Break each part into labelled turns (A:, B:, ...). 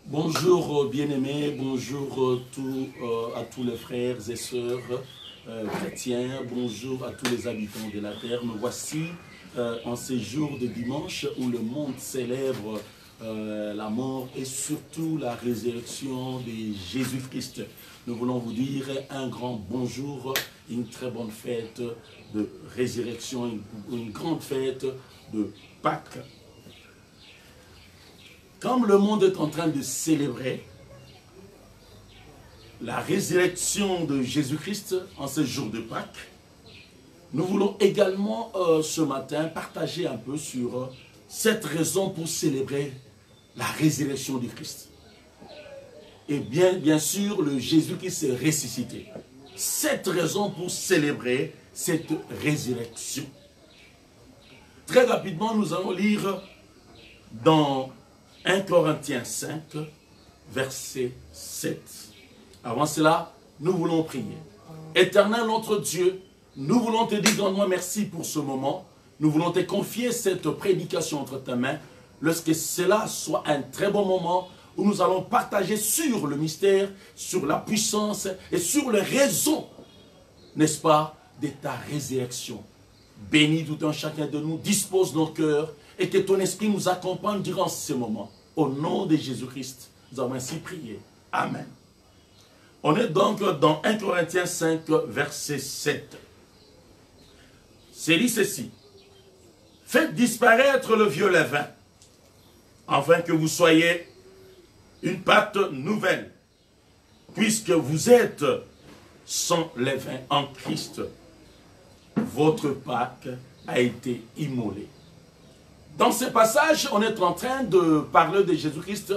A: Bonjour bien-aimés, bonjour à tous les frères et sœurs chrétiens, bonjour à tous les habitants de la terre. Nous voici en ces jours de dimanche où le monde célèbre la mort et surtout la résurrection de Jésus-Christ. Nous voulons vous dire un grand bonjour, une très bonne fête de résurrection, une grande fête de Pâques. Comme le monde est en train de célébrer la résurrection de Jésus-Christ en ce jour de Pâques, nous voulons également ce matin partager un peu sur cette raison pour célébrer la résurrection du Christ. Et bien sûr, le Jésus qui s'est ressuscité. Cette raison pour célébrer cette résurrection. Très rapidement, nous allons lire dans 1 Corinthiens 5, verset 7. Avant cela, nous voulons prier. Éternel notre Dieu, nous voulons te dire grandement merci pour ce moment. Nous voulons te confier cette prédication entre tes mains. Lorsque cela soit un très bon moment où nous allons partager sur le mystère, sur la puissance et sur les raisons, n'est-ce pas, de ta résurrection. Bénis tout un chacun de nous, dispose nos cœurs et que ton esprit nous accompagne durant ce moment. Au nom de Jésus-Christ, nous avons ainsi prié. Amen. On est donc dans 1 Corinthiens 5, verset 7. C'est dit ceci. Faites disparaître le vieux levain, afin que vous soyez une pâte nouvelle, puisque vous êtes sans levain en Christ. Votre Pâque a été immolée. Dans ce passage, on est en train de parler de Jésus-Christ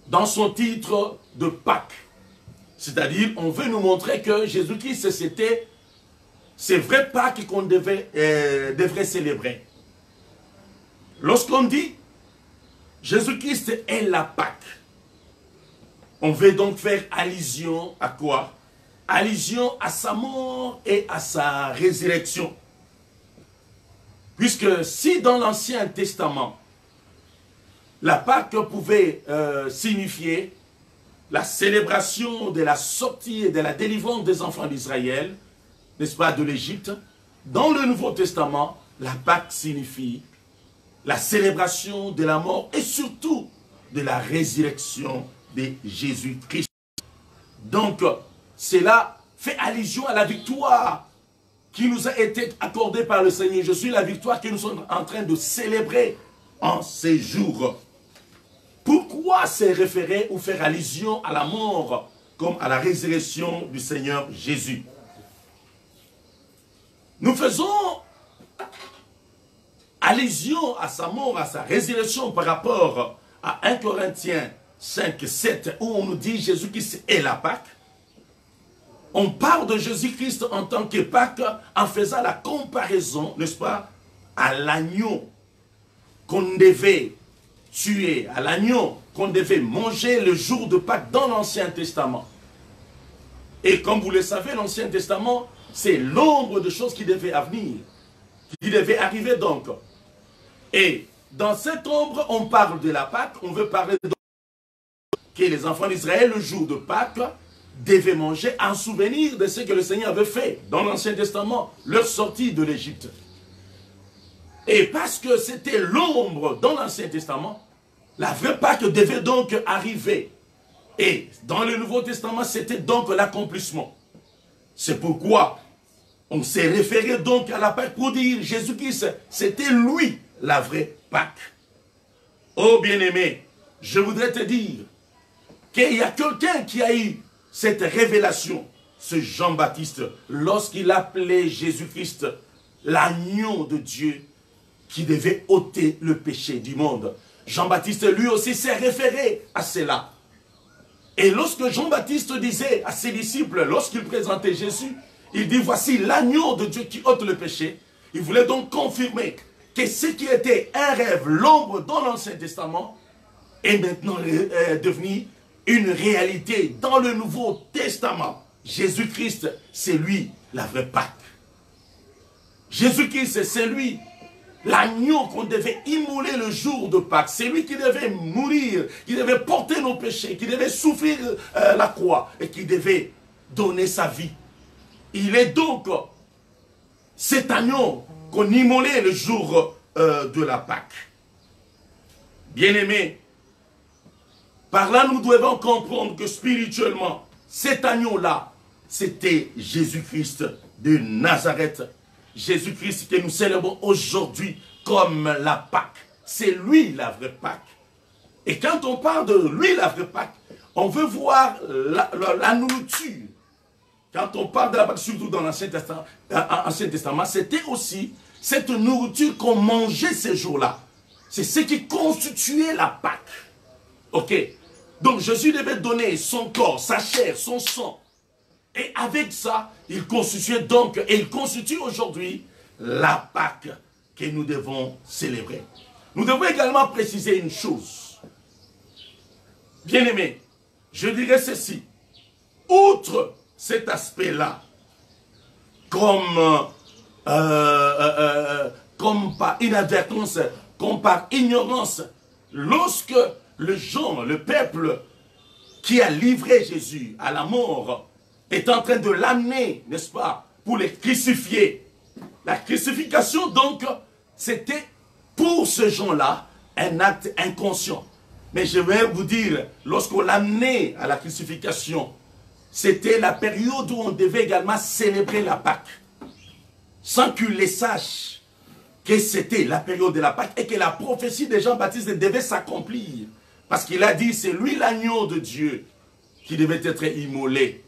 A: dans son titre de Pâques. C'est-à-dire, on veut nous montrer que Jésus-Christ, c'était ces vrais Pâques qu'on devrait célébrer. Lorsqu'on dit Jésus-Christ est la Pâque, on veut donc faire allusion à quoi? Allusion à sa mort et à sa résurrection. Puisque si dans l'Ancien Testament, la Pâque pouvait signifier la célébration de la sortie et de la délivrance des enfants d'Israël, n'est-ce pas, de l'Égypte, dans le Nouveau Testament, la Pâque signifie la célébration de la mort et surtout de la résurrection de Jésus-Christ. Donc, cela fait allusion à la victoire qui nous a été accordée par le Seigneur Jésus, la victoire que nous sommes en train de célébrer en ces jours. Pourquoi se référer ou faire allusion à la mort comme à la résurrection du Seigneur Jésus? Nous faisons allusion à sa mort, à sa résurrection par rapport à 1 Corinthiens 5, 7, où on nous dit Jésus-Christ est la Pâque. On parle de Jésus-Christ en tant que Pâque en faisant la comparaison, n'est-ce pas, à l'agneau qu'on devait tuer, à l'agneau qu'on devait manger le jour de Pâques dans l'Ancien Testament. Et comme vous le savez, l'Ancien Testament, c'est l'ombre de choses qui devaient venir, qui devaient arriver donc. Et dans cette ombre, on parle de la Pâque, on veut parler de que les enfants d'Israël, le jour de Pâques, devaient manger en souvenir de ce que le Seigneur avait fait dans l'Ancien Testament, leur sortie de l'Égypte. Et parce que c'était l'ombre dans l'Ancien Testament, la vraie Pâque devait donc arriver. Et dans le Nouveau Testament, c'était donc l'accomplissement. C'est pourquoi on s'est référé donc à la Pâque pour dire Jésus-Christ, c'était lui la vraie Pâque. Oh bien-aimé, je voudrais te dire qu'il y a quelqu'un qui a eu cette révélation, ce Jean-Baptiste, lorsqu'il appelait Jésus-Christ l'agneau de Dieu qui devait ôter le péché du monde. Jean-Baptiste lui aussi s'est référé à cela. Et lorsque Jean-Baptiste disait à ses disciples, lorsqu'il présentait Jésus, il dit voici l'agneau de Dieu qui ôte le péché. Il voulait donc confirmer que ce qui était un rêve, l'ombre dans l'Ancien Testament, est maintenant devenu une réalité dans le Nouveau Testament. Jésus-Christ, c'est lui la vraie Pâque. Jésus-Christ, c'est lui l'agneau qu'on devait immoler le jour de Pâques. C'est lui qui devait mourir, qui devait porter nos péchés, qui devait souffrir la croix et qui devait donner sa vie. Il est donc cet agneau qu'on immolait le jour de la Pâque. Bien-aimés, par là nous devons comprendre que spirituellement, cet agneau-là, c'était Jésus-Christ de Nazareth. Jésus-Christ que nous célébrons aujourd'hui comme la Pâque. C'est lui la vraie Pâque. Et quand on parle de lui la vraie Pâque, on veut voir la nourriture. Quand on parle de la Pâque, surtout dans l'Ancien Testament, c'était aussi cette nourriture qu'on mangeait ces jours-là. C'est ce qui constituait la Pâque. Ok. Donc Jésus devait donner son corps, sa chair, son sang. Et avec ça, il constituait donc, et il constitue aujourd'hui, la Pâque que nous devons célébrer. Nous devons également préciser une chose. Bien-aimés, je dirais ceci. Outre cet aspect-là, comme par inadvertance, comme par ignorance, lorsque le peuple qui a livré Jésus à la mort, est en train de l'amener, n'est-ce pas, pour les crucifier. La crucifixion, donc, c'était pour ces gens-là un acte inconscient. Mais je vais vous dire, lorsqu'on l'amenait à la crucifixion, c'était la période où on devait également célébrer la Pâque. Sans qu'ils les sachent que c'était la période de la Pâque et que la prophétie de Jean-Baptiste devait s'accomplir. Parce qu'il a dit, c'est lui l'agneau de Dieu qui devait être immolé.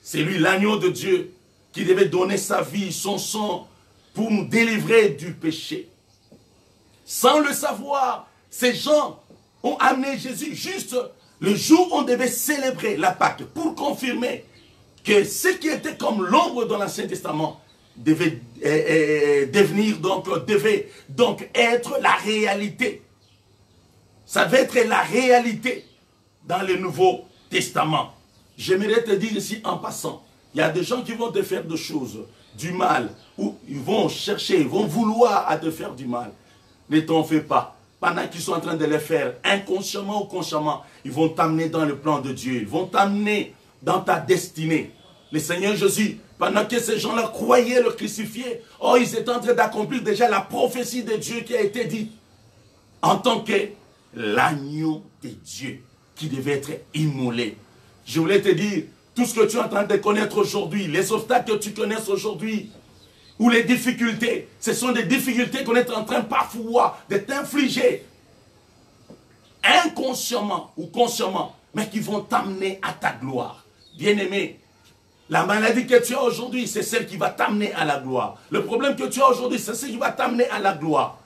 A: C'est lui l'agneau de Dieu qui devait donner sa vie, son sang, pour nous délivrer du péché. Sans le savoir, ces gens ont amené Jésus juste le jour où on devait célébrer la Pâque pour confirmer que ce qui était comme l'ombre dans l'Ancien Testament devait devait donc être la réalité. Ça devait être la réalité dans le Nouveau Testament. J'aimerais te dire ici en passant, il y a des gens qui vont te faire des choses, du mal, ou ils vont chercher, ils vont vouloir à te faire du mal. Ne t'en fais pas. Pendant qu'ils sont en train de le faire, inconsciemment ou consciemment, ils vont t'amener dans le plan de Dieu. Ils vont t'amener dans ta destinée. Le Seigneur Jésus, pendant que ces gens-là croyaient le crucifier, oh, ils étaient en train d'accomplir déjà la prophétie de Dieu qui a été dite. En tant que l'agneau de Dieu qui devait être immolé. Je voulais te dire, tout ce que tu es en train de connaître aujourd'hui, les obstacles que tu connais aujourd'hui, ou les difficultés, ce sont des difficultés qu'on est en train parfois de t'infliger, inconsciemment ou consciemment, mais qui vont t'amener à ta gloire. Bien-aimé, la maladie que tu as aujourd'hui, c'est celle qui va t'amener à la gloire. Le problème que tu as aujourd'hui, c'est ce qui va t'amener à la gloire.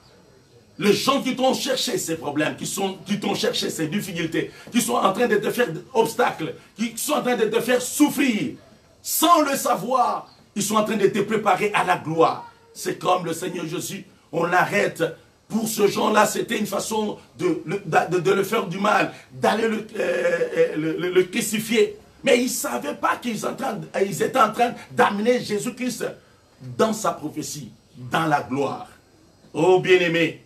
A: Les gens qui t'ont cherché ces problèmes, qui t'ont cherché ces difficultés, qui sont en train de te faire obstacles, qui sont en train de te faire souffrir, sans le savoir, ils sont en train de te préparer à la gloire. C'est comme le Seigneur Jésus, on l'arrête. Pour ce gens-là, c'était une façon de le faire du mal, d'aller le crucifier. Mais ils ne savaient pas qu'ils étaient en train d'amener Jésus-Christ dans sa prophétie, dans la gloire. Oh bien-aimé,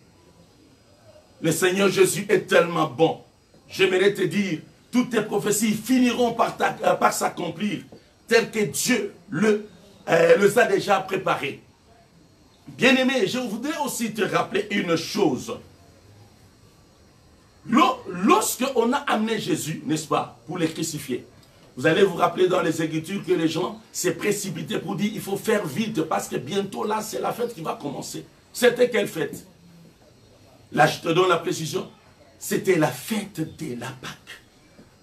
A: le Seigneur Jésus est tellement bon. J'aimerais te dire, toutes tes prophéties finiront par s'accomplir, tel que Dieu les a déjà préparées. Bien-aimé, je voudrais aussi te rappeler une chose. Lorsqu'on a amené Jésus, n'est-ce pas, pour les crucifier, vous allez vous rappeler dans les Écritures que les gens s'est précipité pour dire il faut faire vite parce que bientôt là, c'est la fête qui va commencer. C'était quelle fête? Là, je te donne la précision. C'était la fête de la Pâque.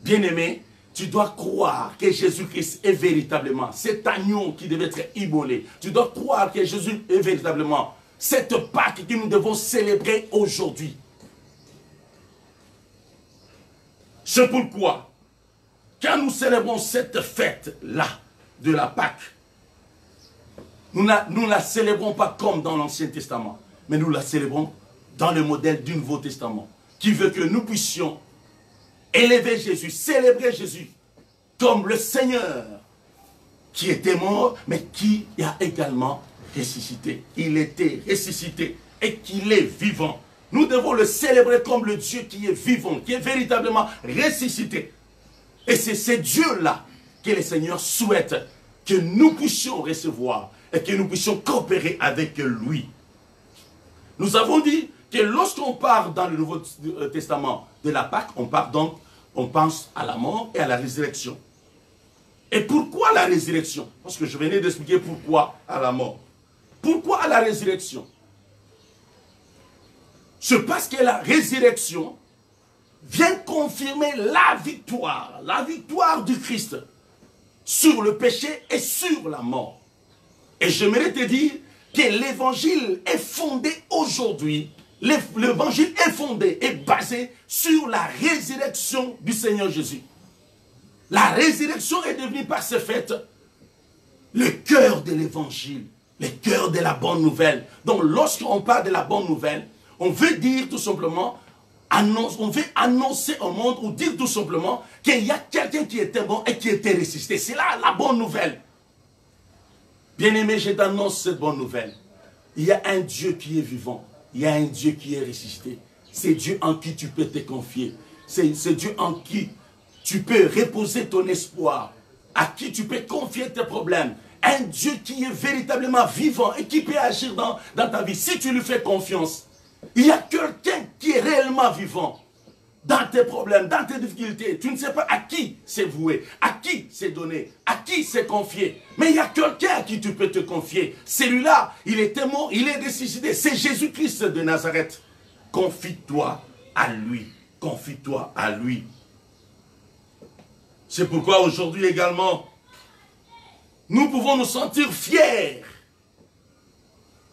A: Bien-aimé, tu dois croire que Jésus-Christ est véritablement cet agneau qui devait être immolé. Tu dois croire que Jésus est véritablement cette Pâque que nous devons célébrer aujourd'hui. C'est pourquoi, quand nous célébrons cette fête-là de la Pâque, nous ne la célébrons pas comme dans l'Ancien Testament, mais nous la célébrons dans le modèle du Nouveau Testament, qui veut que nous puissions élever Jésus, célébrer Jésus comme le Seigneur qui était mort, mais qui a également ressuscité. Il était ressuscité et qu'il est vivant. Nous devons le célébrer comme le Dieu qui est vivant, qui est véritablement ressuscité. Et c'est ce Dieu-là que le Seigneur souhaite que nous puissions recevoir et que nous puissions coopérer avec lui. Nous avons dit que lorsqu'on parle dans le Nouveau Testament de la Pâque, on pense à la mort et à la résurrection. Et pourquoi la résurrection? Parce que je venais d'expliquer pourquoi à la mort. Pourquoi à la résurrection? C'est parce que la résurrection vient confirmer la victoire du Christ sur le péché et sur la mort. Et j'aimerais te dire que l'évangile est fondé aujourd'hui, l'évangile est fondé et basé sur la résurrection du Seigneur Jésus. La résurrection est devenue par ce fait le cœur de l'évangile, le cœur de la bonne nouvelle. Donc lorsqu'on parle de la bonne nouvelle, on veut dire tout simplement, on veut annoncer au monde ou dire tout simplement qu'il y a quelqu'un qui était mort et qui était ressuscité. C'est là la bonne nouvelle. Bien-aimé, je t'annonce cette bonne nouvelle. Il y a un Dieu qui est vivant. Il y a un Dieu qui est ressuscité. C'est Dieu en qui tu peux te confier. C'est Dieu en qui tu peux reposer ton espoir. À qui tu peux confier tes problèmes. Un Dieu qui est véritablement vivant et qui peut agir dans ta vie. Si tu lui fais confiance, il y a quelqu'un qui est réellement vivant dans tes problèmes, dans tes difficultés. Tu ne sais pas à qui c'est voué, à qui c'est donné, à qui c'est confié. Mais il y a quelqu'un à qui tu peux te confier. Celui-là, il était mort, il est ressuscité. C'est Jésus-Christ de Nazareth. Confie-toi à lui. Confie-toi à lui. C'est pourquoi aujourd'hui également, nous pouvons nous sentir fiers.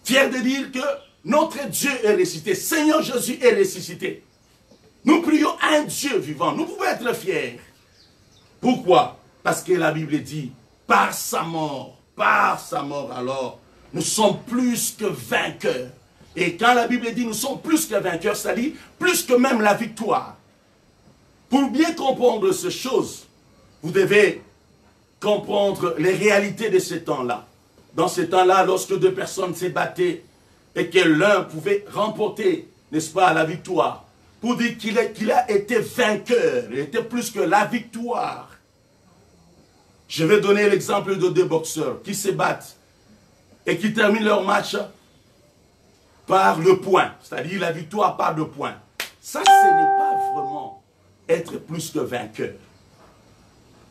A: Fiers de dire que notre Dieu est ressuscité. Seigneur Jésus est ressuscité. Nous prions un Dieu vivant. Nous pouvons être fiers. Pourquoi? Parce que la Bible dit, par sa mort alors, nous sommes plus que vainqueurs. Et quand la Bible dit nous sommes plus que vainqueurs, ça dit plus que même la victoire. Pour bien comprendre ces choses, vous devez comprendre les réalités de ce temps-là. Dans ce temps-là, lorsque deux personnes se battaient, et que l'un pouvait remporter, n'est-ce pas, la victoire, pour dire qu'il a été vainqueur, il était plus que la victoire. Je vais donner l'exemple de deux boxeurs qui se battent et qui terminent leur match par le point, c'est-à-dire la victoire par le point. Ça, ce n'est pas vraiment être plus que vainqueur.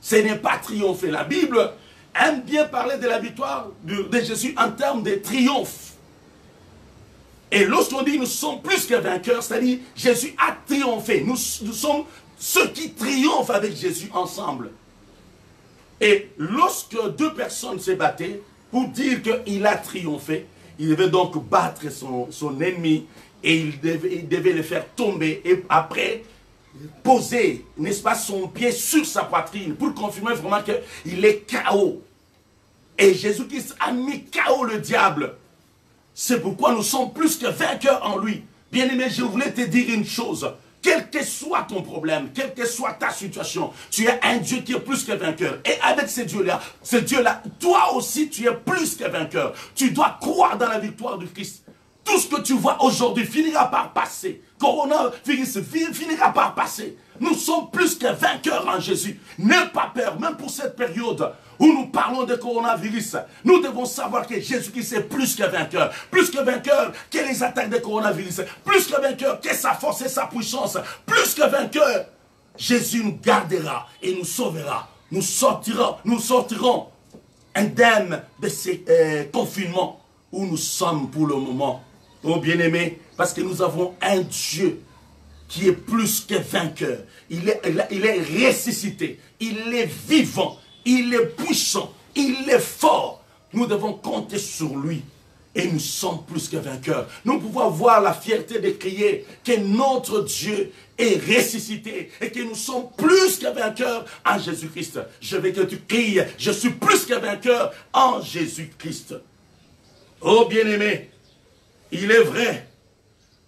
A: Ce n'est pas triompher. La Bible aime bien parler de la victoire de Jésus en termes de triomphe. Et lorsqu'on dit nous sommes plus que vainqueurs, c'est-à-dire Jésus a triomphé. Nous sommes ceux qui triomphent avec Jésus ensemble. Et lorsque deux personnes se battaient, pour dire qu'il a triomphé, il devait donc battre son ennemi et il devait le faire tomber et après poser, n'est-ce pas, son pied sur sa poitrine pour confirmer vraiment qu'il est KO. Et Jésus-Christ a mis KO le diable. C'est pourquoi nous sommes plus que vainqueurs en lui. Bien-aimé, je voulais te dire une chose. Quel que soit ton problème, quelle que soit ta situation, tu es un Dieu qui est plus que vainqueur. Et avec ce Dieu-là, toi aussi, tu es plus que vainqueur. Tu dois croire dans la victoire du Christ. Tout ce que tu vois aujourd'hui finira par passer. Coronavirus finira par passer. Nous sommes plus que vainqueurs en Jésus. N'aie pas peur, même pour cette période où nous parlons de coronavirus. Nous devons savoir que Jésus-Christ est plus que vainqueur que les attaques de coronavirus, plus que vainqueur que sa force et sa puissance, plus que vainqueur. Jésus nous gardera et nous sauvera. Nous sortirons indemnes de ces confinements où nous sommes pour le moment. Oh bien-aimés, parce que nous avons un Dieu qui est plus que vainqueur. Il est ressuscité, il est vivant, il est puissant, il est fort. Nous devons compter sur lui. Et nous sommes plus que vainqueurs. Nous pouvons avoir la fierté de crier que notre Dieu est ressuscité et que nous sommes plus que vainqueurs en Jésus-Christ. Je veux que tu cries, je suis plus que vainqueur en Jésus-Christ. Oh bien-aimé, il est vrai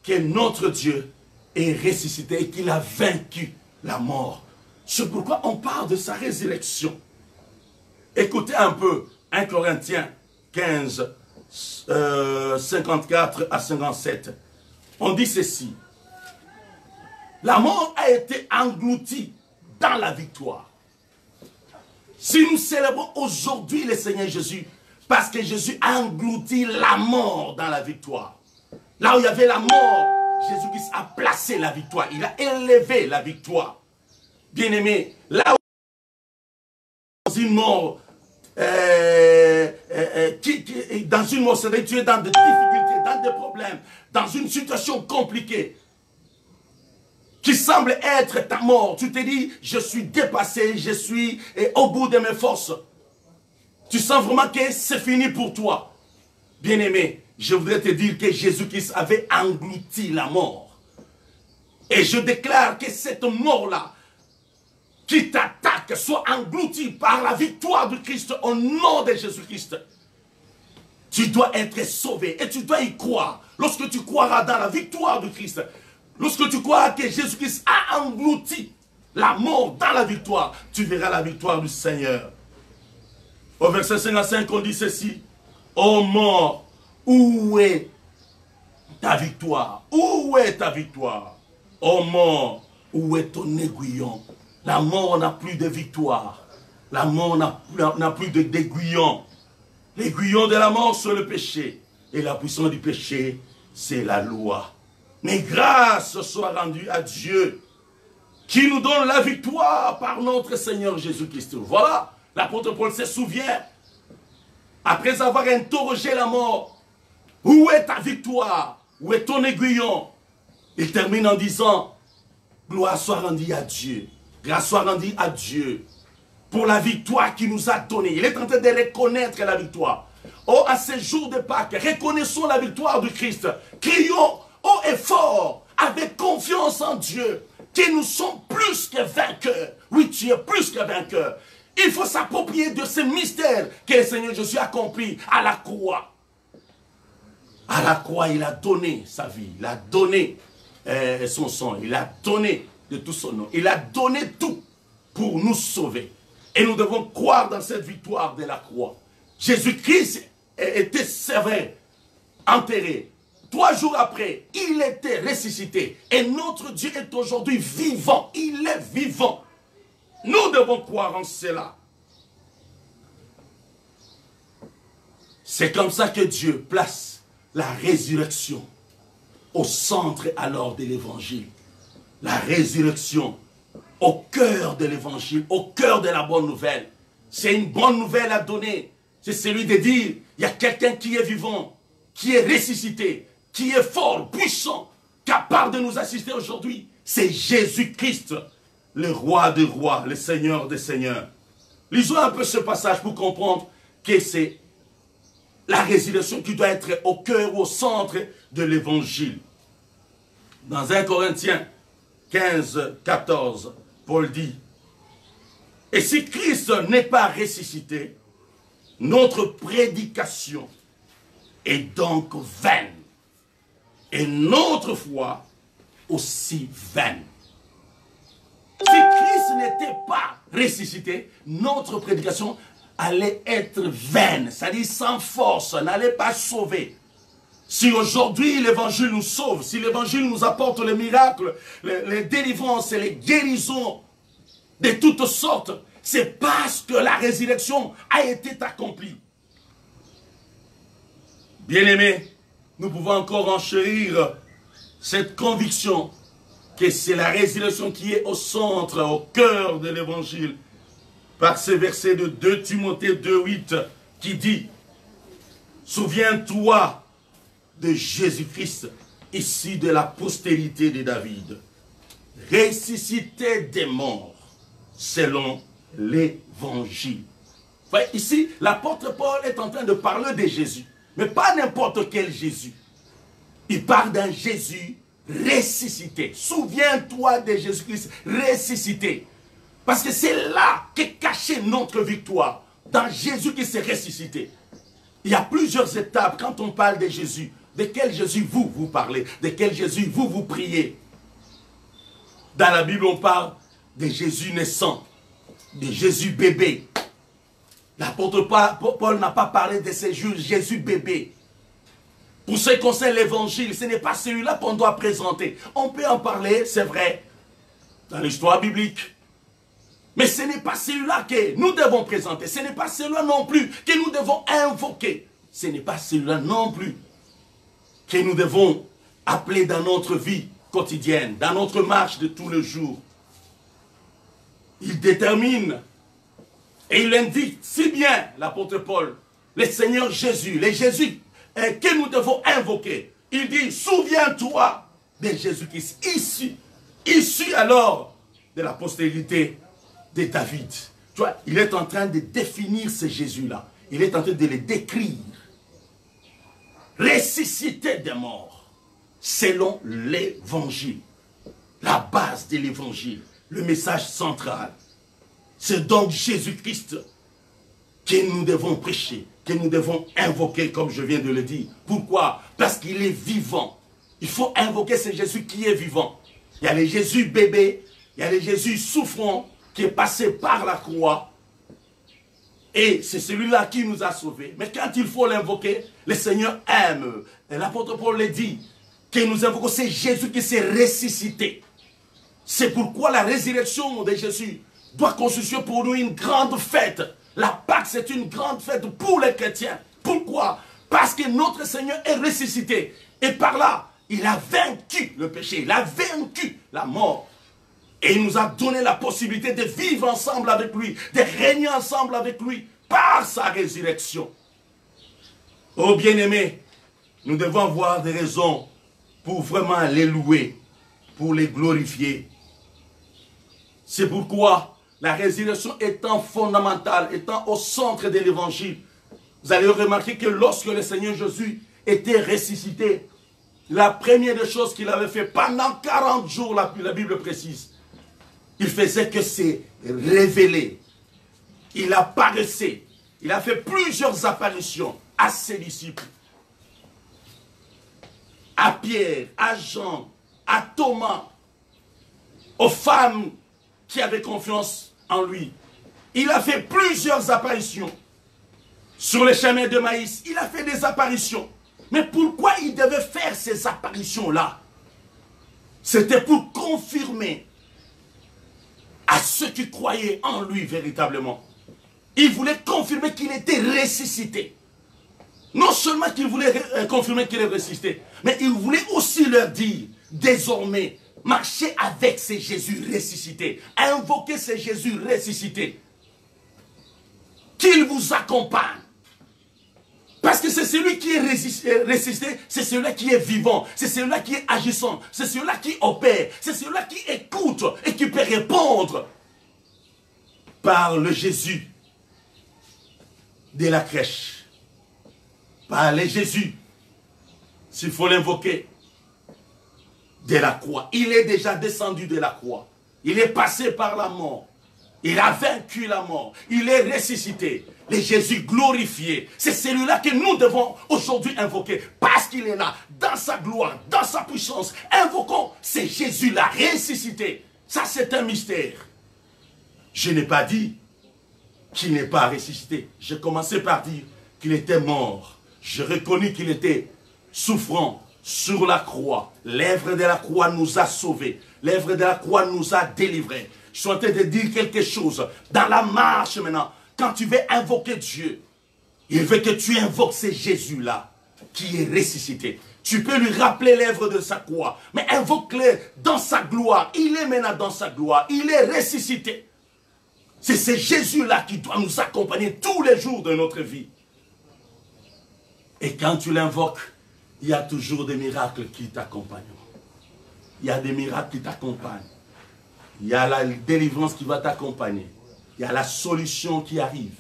A: que notre Dieu est ressuscité et qu'il a vaincu la mort. C'est pourquoi on parle de sa résurrection. Écoutez un peu 1 Corinthiens 15, 54 à 57. On dit ceci. La mort a été engloutie dans la victoire. Si nous célébrons aujourd'hui le Seigneur Jésus, parce que Jésus a englouti la mort dans la victoire. Là où il y avait la mort, Jésus-Christ a placé la victoire. Il a élevé la victoire. Bien-aimé, là où dans une mort, dans une mort, c'est-à-dire tu es dans des difficultés, dans des problèmes, dans une situation compliquée, qui semble être ta mort. Tu te dis, je suis dépassé, je suis au bout de mes forces. Tu sens vraiment que c'est fini pour toi. Bien-aimé, je voudrais te dire que Jésus-Christ avait englouti la mort. Et je déclare que cette mort-là, qui t'attaque, soit engloutie par la victoire du Christ au nom de Jésus-Christ. Tu dois être sauvé et tu dois y croire. Lorsque tu croiras dans la victoire du Christ, lorsque tu croiras que Jésus-Christ a englouti la mort dans la victoire, tu verras la victoire du Seigneur. Au verset 55, on dit ceci. Ô mort, où est ta victoire? Où est ta victoire? Ô mort, où est ton aiguillon? La mort n'a plus de victoire. La mort n'a plus d'aiguillon. L'aiguillon de la mort, c'est le péché. Et la puissance du péché, c'est la loi. Mais grâce soit rendue à Dieu, qui nous donne la victoire par notre Seigneur Jésus-Christ. Voilà, l'apôtre Paul se souvient, après avoir interrogé la mort, où est ta victoire? Où est ton aiguillon? Il termine en disant, gloire soit rendue à Dieu. Grâce soit rendue à Dieu pour la victoire qu'il nous a donnée. Il est en train de reconnaître la victoire. Oh, à ces jours de Pâques, reconnaissons la victoire du Christ. Crions haut et fort, avec confiance en Dieu, que nous sommes plus que vainqueurs. Oui, tu es plus que vainqueur. Il faut s'approprier de ce mystère que le Seigneur Jésus a accompli à la croix. À la croix, il a donné sa vie. Il a donné son sang. Il a donné de tout son nom. Il a donné tout pour nous sauver. Et nous devons croire dans cette victoire de la croix. Jésus-Christ était sévère, enterré. 3 jours après, il était ressuscité. Et notre Dieu est aujourd'hui vivant. Il est vivant. Nous devons croire en cela. C'est comme ça que Dieu place la résurrection au centre alors de l'évangile. La résurrection au cœur de l'évangile, au cœur de la bonne nouvelle. C'est une bonne nouvelle à donner. C'est celui de dire, il y a quelqu'un qui est vivant, qui est ressuscité, qui est fort, puissant, capable de nous assister aujourd'hui. C'est Jésus-Christ, le roi des rois, le Seigneur des seigneurs. Lisons un peu ce passage pour comprendre que c'est la résurrection qui doit être au cœur, au centre de l'évangile. Dans 1 Corinthiens 15, 14, Paul dit, « Et si Christ n'est pas ressuscité, notre prédication est donc vaine, et notre foi aussi vaine. » Si Christ n'était pas ressuscité, notre prédication allait être vaine, c'est-à-dire sans force, n'allait pas sauver. Si aujourd'hui l'évangile nous sauve, si l'évangile nous apporte les miracles, les délivrances et les guérisons de toutes sortes, c'est parce que la résurrection a été accomplie. Bien-aimés, nous pouvons encore enchérir cette conviction que c'est la résurrection qui est au centre, au cœur de l'évangile, par ce verset de 2 Timothée 2,8 qui dit « Souviens-toi de Jésus-Christ, issu de la postérité de David, ressuscité des morts, selon l'évangile. » Ici, l'apôtre Paul est en train de parler de Jésus, mais pas n'importe quel Jésus. Il parle d'un Jésus ressuscité. Souviens-toi de Jésus-Christ ressuscité. Parce que c'est là qu'est cachée notre victoire, dans Jésus qui s'est ressuscité. Il y a plusieurs étapes quand on parle de Jésus. De quel Jésus vous parlez? De quel Jésus vous priez? Dans la Bible, on parle de Jésus naissant, de Jésus bébé. L'apôtre Paul n'a pas parlé de ce Jésus bébé. Pour ce qui concerne l'évangile, ce n'est pas celui-là qu'on doit présenter. On peut en parler, c'est vrai, dans l'histoire biblique. Mais ce n'est pas celui-là que nous devons présenter. Ce n'est pas celui-là non plus que nous devons invoquer. Ce n'est pas celui-là non plus que nous devons appeler dans notre vie quotidienne, dans notre marche de tous les jours. Il détermine et il indique si bien, l'apôtre Paul, le Seigneur Jésus, les Jésus que nous devons invoquer. Il dit, souviens-toi de Jésus-Christ, issu alors de la postérité de David. Tu vois, il est en train de définir ce Jésus-là. Il est en train de le décrire. Ressuscité des morts, selon l'évangile. La base de l'évangile, le message central. C'est donc Jésus-Christ que nous devons prêcher, que nous devons invoquer, comme je viens de le dire. Pourquoi? Parce qu'il est vivant. Il faut invoquer ce Jésus qui est vivant. Il y a le Jésus bébé, il y a le Jésus souffrant, qui est passé par la croix. Et c'est celui-là qui nous a sauvés. Mais quand il faut l'invoquer, le Seigneur aime. Et l'apôtre Paul le dit, que nous invoquons, c'est Jésus qui s'est ressuscité. C'est pourquoi la résurrection de Jésus doit constituer pour nous une grande fête. La Pâque, c'est une grande fête pour les chrétiens. Pourquoi? Parce que notre Seigneur est ressuscité. Et par là, il a vaincu le péché. Il a vaincu la mort. Et il nous a donné la possibilité de vivre ensemble avec lui, de régner ensemble avec lui par sa résurrection. Oh bien-aimés, nous devons avoir des raisons pour vraiment les louer, pour les glorifier. C'est pourquoi la résurrection étant fondamentale, étant au centre de l'évangile, vous allez remarquer que lorsque le Seigneur Jésus était ressuscité, la première des choses qu'il avait fait pendant 40 jours, la Bible précise, il faisait que c'est révélé. Il apparaissait. Il a fait plusieurs apparitions à ses disciples. À Pierre, à Jean, à Thomas, aux femmes qui avaient confiance en lui. Il a fait plusieurs apparitions. Sur les chemins de Maïs, il a fait des apparitions. Mais pourquoi il devait faire ces apparitions-là? C'était pour confirmer à ceux qui croyaient en lui véritablement. Il voulait confirmer qu'il était ressuscité. Non seulement qu'il voulait confirmer qu'il est ressuscité, mais il voulait aussi leur dire, désormais, marchez avec ce Jésus ressuscité, invoquez ce Jésus ressuscité, qu'il vous accompagne. Parce que c'est celui qui est ressuscité, c'est celui-là qui est vivant, c'est celui-là qui est agissant, c'est celui-là qui opère, c'est celui-là qui écoute et qui peut répondre par le Jésus de la crèche. Par le Jésus, s'il faut l'invoquer, de la croix. Il est déjà descendu de la croix. Il est passé par la mort. Il a vaincu la mort. Il est ressuscité. Le Jésus glorifié. C'est celui-là que nous devons aujourd'hui invoquer. Parce qu'il est là, dans sa gloire, dans sa puissance. Invoquons ce Jésus-là ressuscité. Ça, c'est un mystère. Je n'ai pas dit qu'il n'est pas ressuscité. J'ai commencé par dire qu'il était mort. J'ai reconnu qu'il était souffrant sur la croix. L'œuvre de la croix nous a sauvés. L'œuvre de la croix nous a délivrés. Je suis en train de dire quelque chose. Dans la marche maintenant, quand tu veux invoquer Dieu, il veut que tu invoques ce Jésus-là qui est ressuscité. Tu peux lui rappeler l'œuvre de sa croix, mais invoque-le dans sa gloire. Il est maintenant dans sa gloire. Il est ressuscité. C'est ce Jésus-là qui doit nous accompagner tous les jours de notre vie. Et quand tu l'invoques, il y a toujours des miracles qui t'accompagnent. Il y a des miracles qui t'accompagnent. Il y a la délivrance qui va t'accompagner. Il y a la solution qui arrive.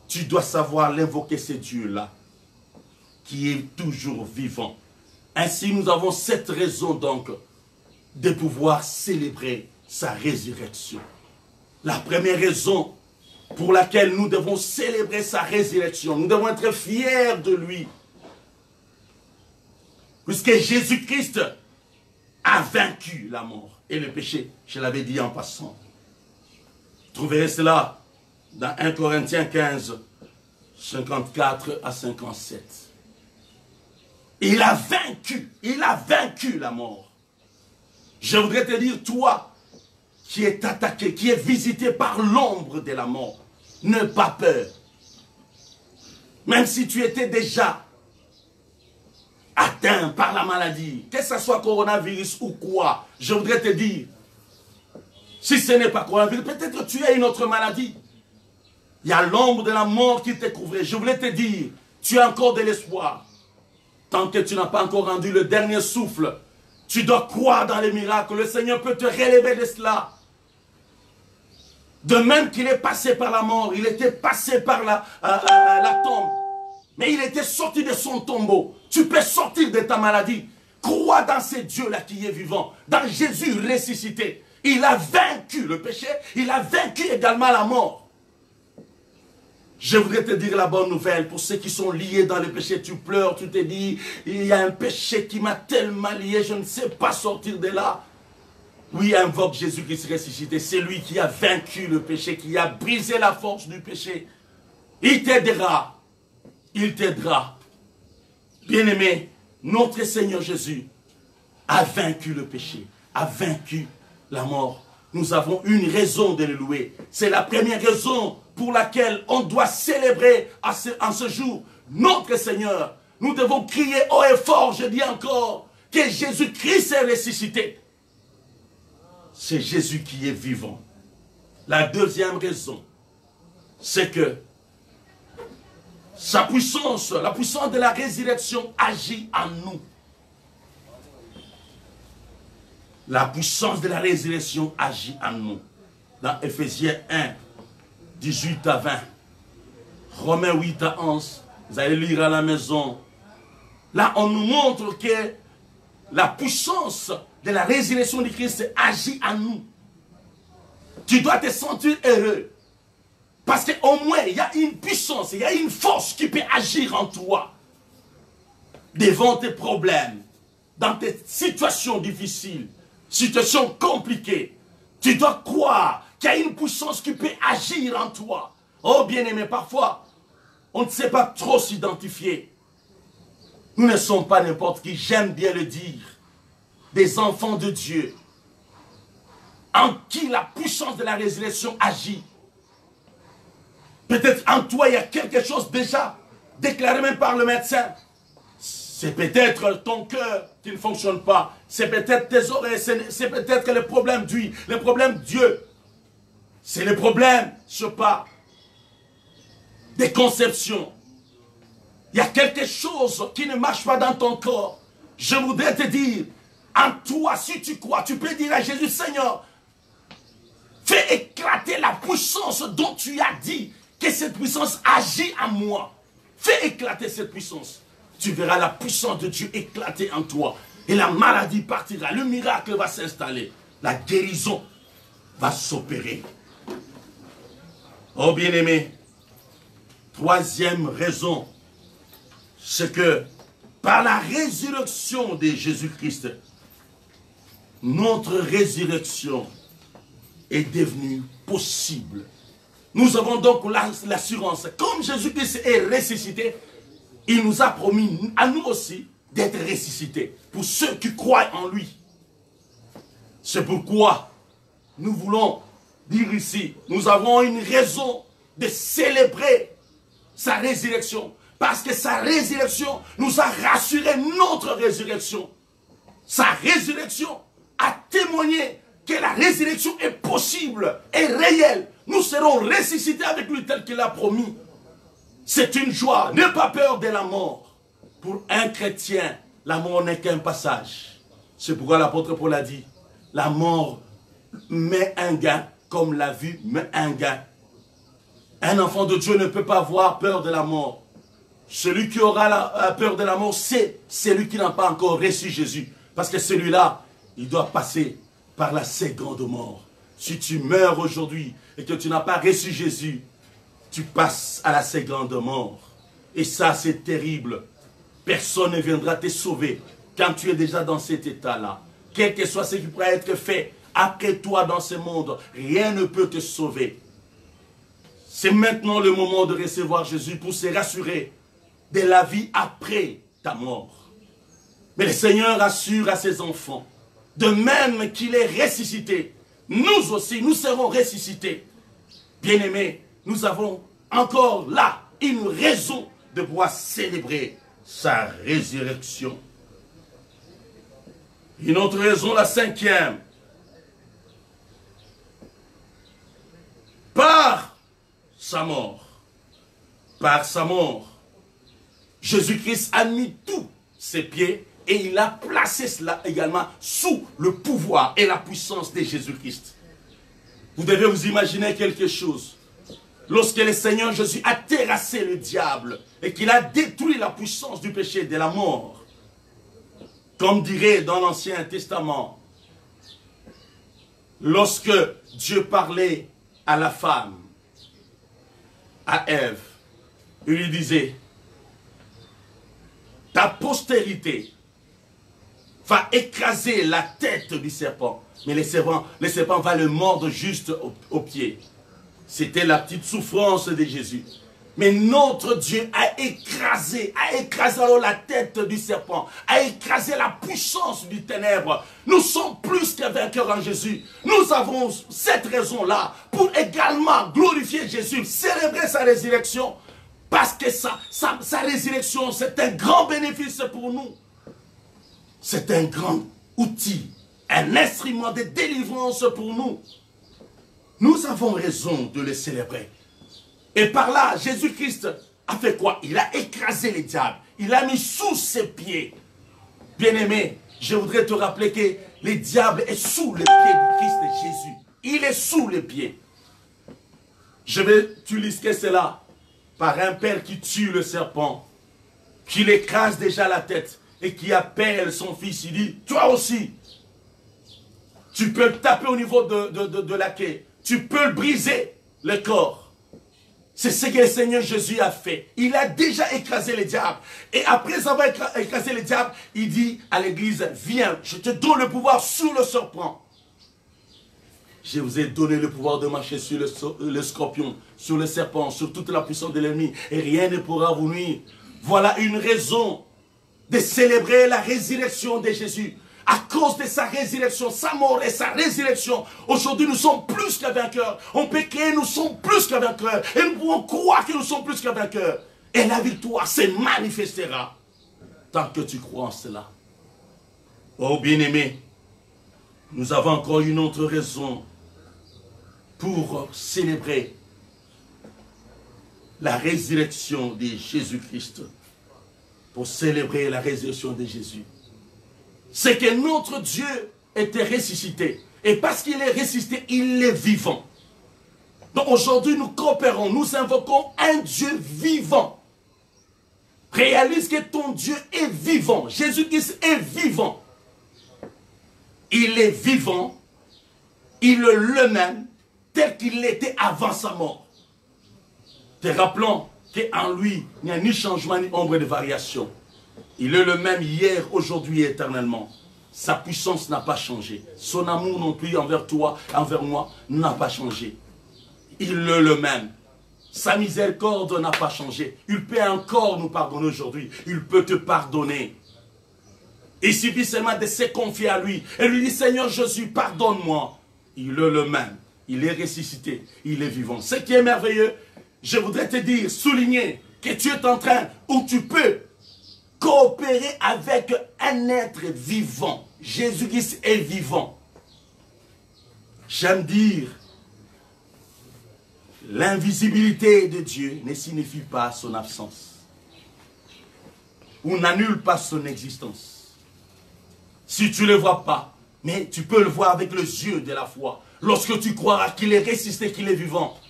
A: Tu dois savoir l'invoquer, ce Dieu-là, qui est toujours vivant. Ainsi, nous avons cette raison donc de pouvoir célébrer sa résurrection. La première raison pour laquelle nous devons célébrer sa résurrection, nous devons être fiers de lui. Puisque Jésus-Christ a vaincu la mort et le péché. Je l'avais dit en passant. Vous trouverez cela dans 1 Corinthiens 15, 54 à 57. Il a vaincu la mort. Je voudrais te dire, toi, qui es attaqué, qui est visité par l'ombre de la mort, n'aie pas peur. Même si tu étais déjà atteint par la maladie, que ce soit coronavirus ou quoi, je voudrais te dire, si ce n'est pas coronavirus, peut-être que tu as une autre maladie. Il y a l'ombre de la mort qui t'est couvrée. Je voulais te dire, tu as encore de l'espoir. Tant que tu n'as pas encore rendu le dernier souffle, tu dois croire dans les miracles. Le Seigneur peut te relever de cela. De même qu'il est passé par la mort, il était passé par la tombe. Mais il était sorti de son tombeau. Tu peux sortir de ta maladie. Crois dans ce Dieu-là qui est vivant. Dans Jésus ressuscité. Il a vaincu le péché. Il a vaincu également la mort. Je voudrais te dire la bonne nouvelle pour ceux qui sont liés dans le péché. Tu pleures, tu te dis, il y a un péché qui m'a tellement lié, je ne sais pas sortir de là. Oui, invoque Jésus-Christ ressuscité. C'est lui qui a vaincu le péché, qui a brisé la force du péché. Il t'aidera. Il t'aidera. Bien-aimé, notre Seigneur Jésus a vaincu le péché, a vaincu la mort. Nous avons une raison de le louer. C'est la première raison pour laquelle on doit célébrer en ce jour notre Seigneur. Nous devons crier haut et fort, je dis encore, que Jésus-Christ est ressuscité. C'est Jésus qui est vivant. La deuxième raison, c'est que sa puissance, la puissance de la résurrection agit en nous. La puissance de la résurrection agit en nous. Dans Ephésiens 1, 18 à 20, Romains 8 à 11, vous allez lire à la maison. Là, on nous montre que la puissance de la résurrection de Christ agit en nous. Tu dois te sentir heureux. Parce qu'au moins, il y a une puissance, il y a une force qui peut agir en toi. Devant tes problèmes, dans tes situations difficiles, situations compliquées, tu dois croire qu'il y a une puissance qui peut agir en toi. Oh bien-aimé, parfois, on ne sait pas trop s'identifier. Nous ne sommes pas n'importe qui, j'aime bien le dire. Des enfants de Dieu, en qui la puissance de la résurrection agit. Peut-être en toi, il y a quelque chose déjà déclaré même par le médecin. C'est peut-être ton cœur qui ne fonctionne pas. C'est peut-être tes oreilles. C'est peut-être le problème d'huile, le problème Dieu. C'est le problème, je sais pas, des conceptions. Il y a quelque chose qui ne marche pas dans ton corps. Je voudrais te dire, en toi, si tu crois, tu peux dire à Jésus, Seigneur, fais éclater la puissance dont tu as dit que cette puissance agit en moi. Fais éclater cette puissance. Tu verras la puissance de Dieu éclater en toi. Et la maladie partira. Le miracle va s'installer. La guérison va s'opérer. Oh bien-aimé, troisième raison, c'est que par la résurrection de Jésus-Christ, notre résurrection est devenue possible. Nous avons donc l'assurance. Comme Jésus-Christ est ressuscité, il nous a promis à nous aussi d'être ressuscités. Pour ceux qui croient en lui. C'est pourquoi nous voulons dire ici, nous avons une raison de célébrer sa résurrection. Parce que sa résurrection nous a rassuré notre résurrection. Sa résurrection a témoigné que la résurrection est possible et réelle. Nous serons ressuscités avec lui tel qu'il a promis. C'est une joie. N'aie pas peur de la mort. Pour un chrétien, la mort n'est qu'un passage. C'est pourquoi l'apôtre Paul a dit, la mort met un gain comme la vie met un gain. Un enfant de Dieu ne peut pas avoir peur de la mort. Celui qui aura la peur de la mort, c'est celui qui n'a pas encore reçu Jésus. Parce que celui-là, il doit passer par la seconde mort. Si tu meurs aujourd'hui et que tu n'as pas reçu Jésus, tu passes à la seconde mort. Et ça, c'est terrible. Personne ne viendra te sauver quand tu es déjà dans cet état-là. Quel que soit ce qui pourrait être fait après toi dans ce monde, rien ne peut te sauver. C'est maintenant le moment de recevoir Jésus pour se rassurer de la vie après ta mort. Mais le Seigneur assure à ses enfants, de même qu'il est ressuscité, nous aussi, nous serons ressuscités. Bien-aimés, nous avons encore là une raison de pouvoir célébrer sa résurrection. Une autre raison, la cinquième. Par sa mort, Jésus-Christ a mis tous ses pieds et il a placé cela également sous le pouvoir et la puissance de Jésus-Christ. Vous devez vous imaginer quelque chose. Lorsque le Seigneur Jésus a terrassé le diable et qu'il a détruit la puissance du péché et de la mort, comme dirait dans l'Ancien Testament, lorsque Dieu parlait à la femme, à Ève, il lui disait, ta postérité va écraser la tête du serpent, mais le serpent va le mordre juste au pied. C'était la petite souffrance de Jésus. Mais notre Dieu a écrasé alors la tête du serpent, a écrasé la puissance du ténèbre. Nous sommes plus que vainqueurs en Jésus. Nous avons cette raison-là pour également glorifier Jésus, célébrer sa résurrection, parce que sa résurrection, c'est un grand bénéfice pour nous. C'est un grand outil, un instrument de délivrance pour nous. Nous avons raison de le célébrer. Et par là, Jésus-Christ a fait quoi? Il a écrasé les diables. Il a mis sous ses pieds. Bien-aimé, je voudrais te rappeler que le diable est sous les pieds du Christ de Jésus. Il est sous les pieds. Je vais t'illustrer cela par un père qui tue le serpent, qui l'écrase déjà la tête et qui appelle son fils. Il dit, toi aussi, tu peux le taper au niveau de la quai. Tu peux le briser, le corps. C'est ce que le Seigneur Jésus a fait. Il a déjà écrasé les diables. Et après avoir écrasé les diables, il dit à l'église, viens, je te donne le pouvoir sur le serpent. Je vous ai donné le pouvoir de marcher sur le scorpion, sur le serpent, sur toute la puissance de l'ennemi. Et rien ne pourra vous nuire. Voilà une raison de célébrer la résurrection de Jésus. À cause de sa résurrection, sa mort et sa résurrection, aujourd'hui nous sommes plus que vainqueurs. On peut crier, nous sommes plus que vainqueurs. Et nous pouvons croire que nous sommes plus que vainqueurs. Et la victoire se manifestera tant que tu crois en cela. Oh bien-aimé, nous avons encore une autre raison pour célébrer la résurrection de Jésus-Christ. Pour célébrer la résurrection de Jésus. C'est que notre Dieu était ressuscité. Et parce qu'il est ressuscité, il est vivant. Donc aujourd'hui, nous coopérons, nous invoquons un Dieu vivant. Réalise que ton Dieu est vivant. Jésus-Christ est vivant. Il est vivant. Il est le même tel qu'il était avant sa mort. Te rappelons qu'en lui, il n'y a ni changement ni ombre de variation. Il est le même hier, aujourd'hui et éternellement. Sa puissance n'a pas changé. Son amour non plus envers toi, envers moi, n'a pas changé. Il est le même. Sa miséricorde n'a pas changé. Il peut encore nous pardonner aujourd'hui. Il peut te pardonner. Il suffit seulement de se confier à lui. Et lui dit, Seigneur Jésus, pardonne-moi. Il est le même. Il est ressuscité. Il est vivant. Ce qui est merveilleux, je voudrais te dire, souligner que tu es en train, ou tu peux, coopérer avec un être vivant. Jésus-Christ est vivant. J'aime dire, l'invisibilité de Dieu ne signifie pas son absence. Ou n'annule pas son existence. Si tu ne le vois pas, mais tu peux le voir avec les yeux de la foi. Lorsque tu croiras qu'il est ressuscité, qu'il est vivant.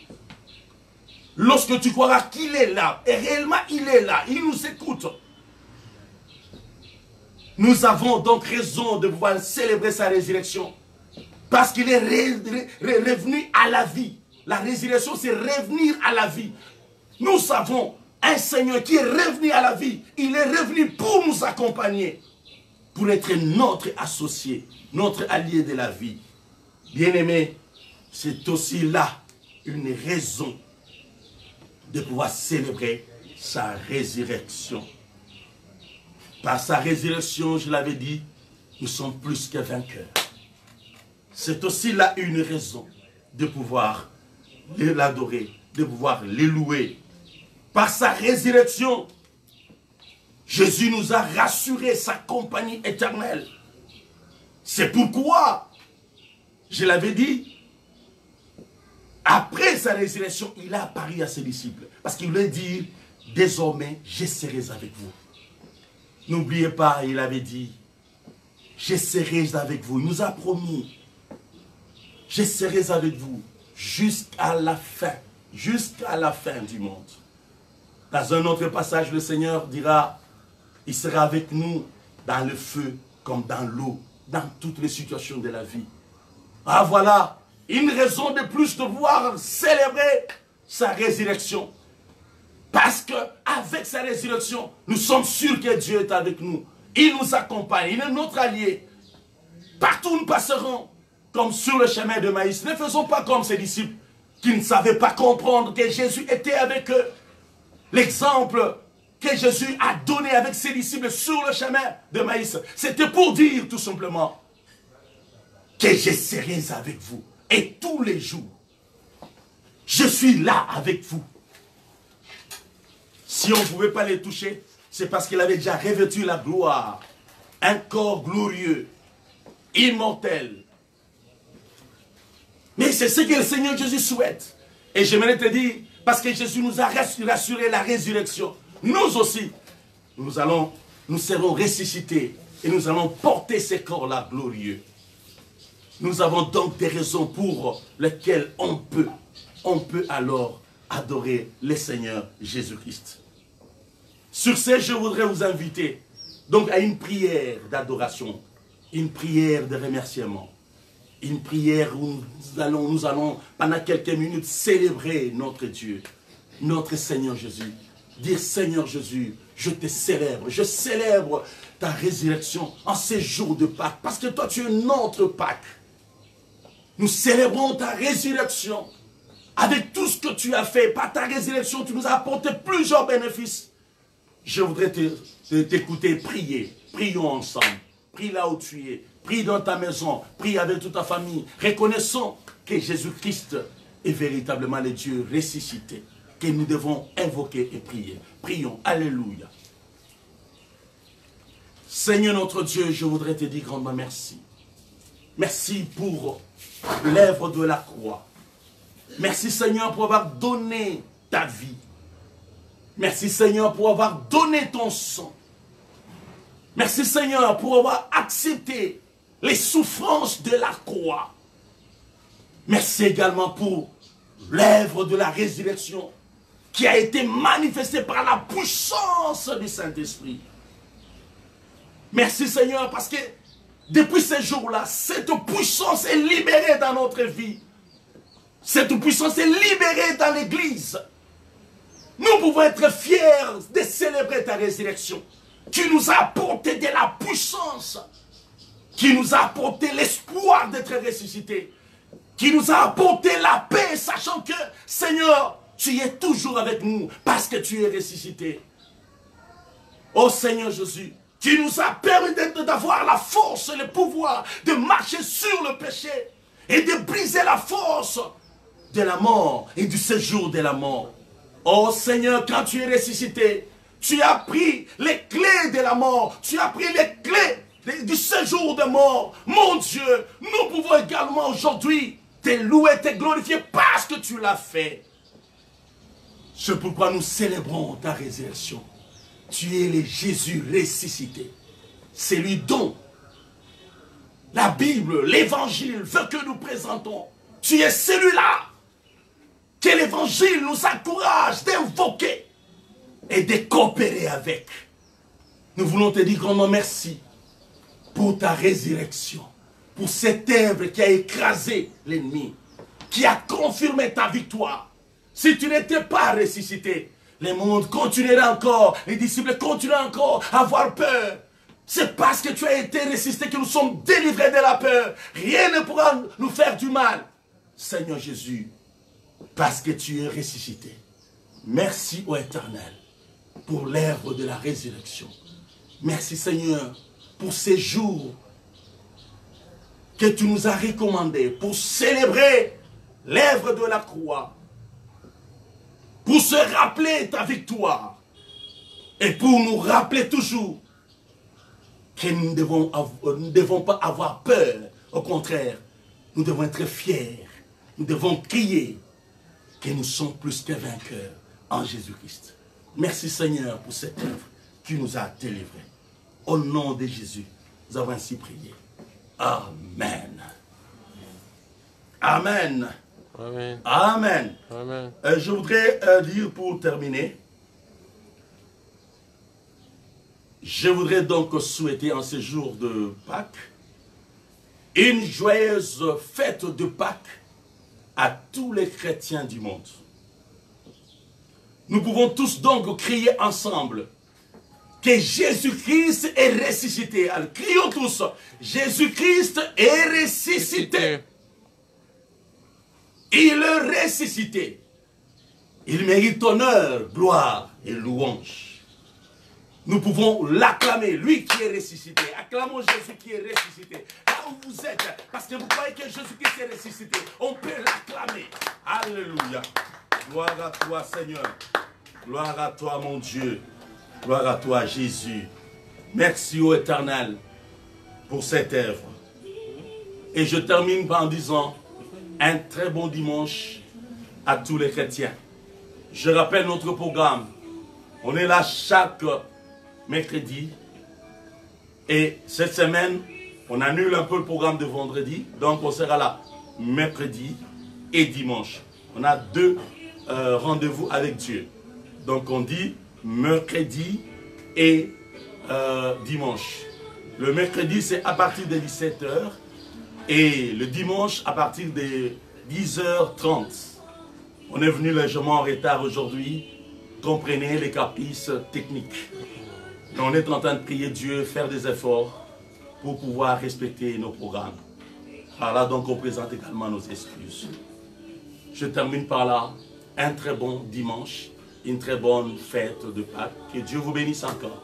A: Lorsque tu croiras qu'il est là, et réellement il est là, il nous écoute. Nous avons donc raison de pouvoir célébrer sa résurrection. Parce qu'il est revenu à la vie. La résurrection, c'est revenir à la vie. Nous avons un Seigneur qui est revenu à la vie. Il est revenu pour nous accompagner. Pour être notre associé, notre allié de la vie. Bien-aimé, c'est aussi là une raison de pouvoir célébrer sa résurrection. Par sa résurrection, je l'avais dit, nous sommes plus que vainqueurs. C'est aussi là une raison de pouvoir l'adorer, de pouvoir les louer. Par sa résurrection, Jésus nous a rassuré sa compagnie éternelle. C'est pourquoi, je l'avais dit, après sa résurrection, il a apparu à ses disciples. Parce qu'il voulait dire, désormais, je serai avec vous. N'oubliez pas, il avait dit, je serai avec vous. Il nous a promis, je serai avec vous jusqu'à la fin du monde. Dans un autre passage, le Seigneur dira, il sera avec nous dans le feu comme dans l'eau, dans toutes les situations de la vie. Ah voilà, une raison de plus de pouvoir célébrer sa résurrection. Parce qu'avec sa résurrection, nous sommes sûrs que Dieu est avec nous. Il nous accompagne, il est notre allié. Partout nous passerons, comme sur le chemin de Maïs. Ne faisons pas comme ses disciples qui ne savaient pas comprendre que Jésus était avec eux. L'exemple que Jésus a donné avec ses disciples sur le chemin de Maïs, c'était pour dire tout simplement que je serai avec vous. Et tous les jours, je suis là avec vous. Si on ne pouvait pas les toucher, c'est parce qu'il avait déjà revêtu la gloire. Un corps glorieux, immortel. Mais c'est ce que le Seigneur Jésus souhaite. Et j'aimerais te dire, parce que Jésus nous a rassuré la résurrection, nous aussi, nous serons ressuscités et nous allons porter ces corps-là glorieux. Nous avons donc des raisons pour lesquelles on peut alors adorer le Seigneur Jésus-Christ. Sur ce, je voudrais vous inviter donc à une prière d'adoration, une prière de remerciement, une prière où nous allons pendant quelques minutes célébrer notre Dieu, notre Seigneur Jésus. Dire Seigneur Jésus, je te célèbre, je célèbre ta résurrection en ces jours de Pâques, parce que toi tu es notre Pâques. Nous célébrons ta résurrection avec tout ce que tu as fait. Par ta résurrection, tu nous as apporté plusieurs bénéfices. Je voudrais t'écouter prier. Prions ensemble. Prie là où tu es. Prie dans ta maison. Prie avec toute ta famille. Reconnaissons que Jésus-Christ est véritablement le Dieu ressuscité, que nous devons invoquer et prier. Prions. Alléluia. Seigneur notre Dieu, je voudrais te dire grandement merci. Merci pour l'œuvre de la croix. Merci Seigneur pour avoir donné ta vie. Merci Seigneur pour avoir donné ton sang. Merci Seigneur pour avoir accepté les souffrances de la croix. Merci également pour l'œuvre de la résurrection qui a été manifestée par la puissance du Saint-Esprit. Merci Seigneur parce que depuis ces jours-là, cette puissance est libérée dans notre vie. Cette puissance est libérée dans l'Église. Nous pouvons être fiers de célébrer ta résurrection. Tu nous as apporté de la puissance. Qui nous a apporté l'espoir d'être ressuscité. Qui nous a apporté la paix, sachant que, Seigneur, tu es toujours avec nous parce que tu es ressuscité. Oh Seigneur Jésus, tu nous as permis d'avoir la force et le pouvoir de marcher sur le péché et de briser la force de la mort et du séjour de la mort. Oh Seigneur, quand tu es ressuscité, tu as pris les clés de la mort, tu as pris les clés du séjour de mort. Mon Dieu, nous pouvons également aujourd'hui te louer, te glorifier parce que tu l'as fait. C'est pourquoi nous célébrons ta résurrection. Tu es le Jésus ressuscité. C'est lui dont la Bible, l'évangile veut que nous présentons. Tu es celui-là que l'évangile nous encourage d'invoquer et de coopérer avec. Nous voulons te dire grandement merci pour ta résurrection, pour cette œuvre qui a écrasé l'ennemi, qui a confirmé ta victoire. Si tu n'étais pas ressuscité, le monde continuerait encore, les disciples continueraient encore à avoir peur. C'est parce que tu as été ressuscité que nous sommes délivrés de la peur. Rien ne pourra nous faire du mal. Seigneur Jésus, parce que tu es ressuscité. Merci ô Éternel pour l'œuvre de la résurrection. Merci Seigneur pour ces jours que tu nous as recommandés pour célébrer l'œuvre de la croix, pour se rappeler ta victoire et pour nous rappeler toujours que nous ne devons pas avoir peur. Au contraire, nous devons être fiers. Nous devons crier que nous sommes plus que vainqueurs en Jésus-Christ. Merci Seigneur pour cette œuvre qui nous a délivrés. Au nom de Jésus, nous avons ainsi prié. Amen. Amen.
B: Amen.
A: Amen.
B: Amen.
A: Je voudrais dire pour terminer, je voudrais donc souhaiter en ce jour de Pâques une joyeuse fête de Pâques à tous les chrétiens du monde. Nous pouvons tous donc crier ensemble que Jésus-Christ est ressuscité. Alors, crions tous, Jésus-Christ est ressuscité. Il est ressuscité. Il mérite honneur, gloire et louange. Nous pouvons l'acclamer, lui qui est ressuscité. Acclamons Jésus qui est ressuscité. Là où vous êtes, parce que vous croyez que Jésus-Christ est ressuscité, on peut l'acclamer. Alléluia. Gloire à toi, Seigneur. Gloire à toi, mon Dieu. Gloire à toi, Jésus. Merci, ô Éternel, pour cette œuvre. Et je termine en disant un très bon dimanche à tous les chrétiens. Je rappelle notre programme. On est là chaque mercredi. Et cette semaine, on annule un peu le programme de vendredi. Donc, on sera là mercredi et dimanche. On a 2 rendez-vous avec Dieu. Donc, on dit mercredi et dimanche. Le mercredi, c'est à partir de 17 h. Et le dimanche, à partir de 10h30. On est venu légèrement en retard aujourd'hui. Comprenez les caprices techniques. Mais on est en train de prier Dieu, faire des efforts pour pouvoir respecter nos programmes. Par là, donc, on présente également nos excuses. Je termine par là. Un très bon dimanche, une très bonne fête de Pâques. Que Dieu vous bénisse encore.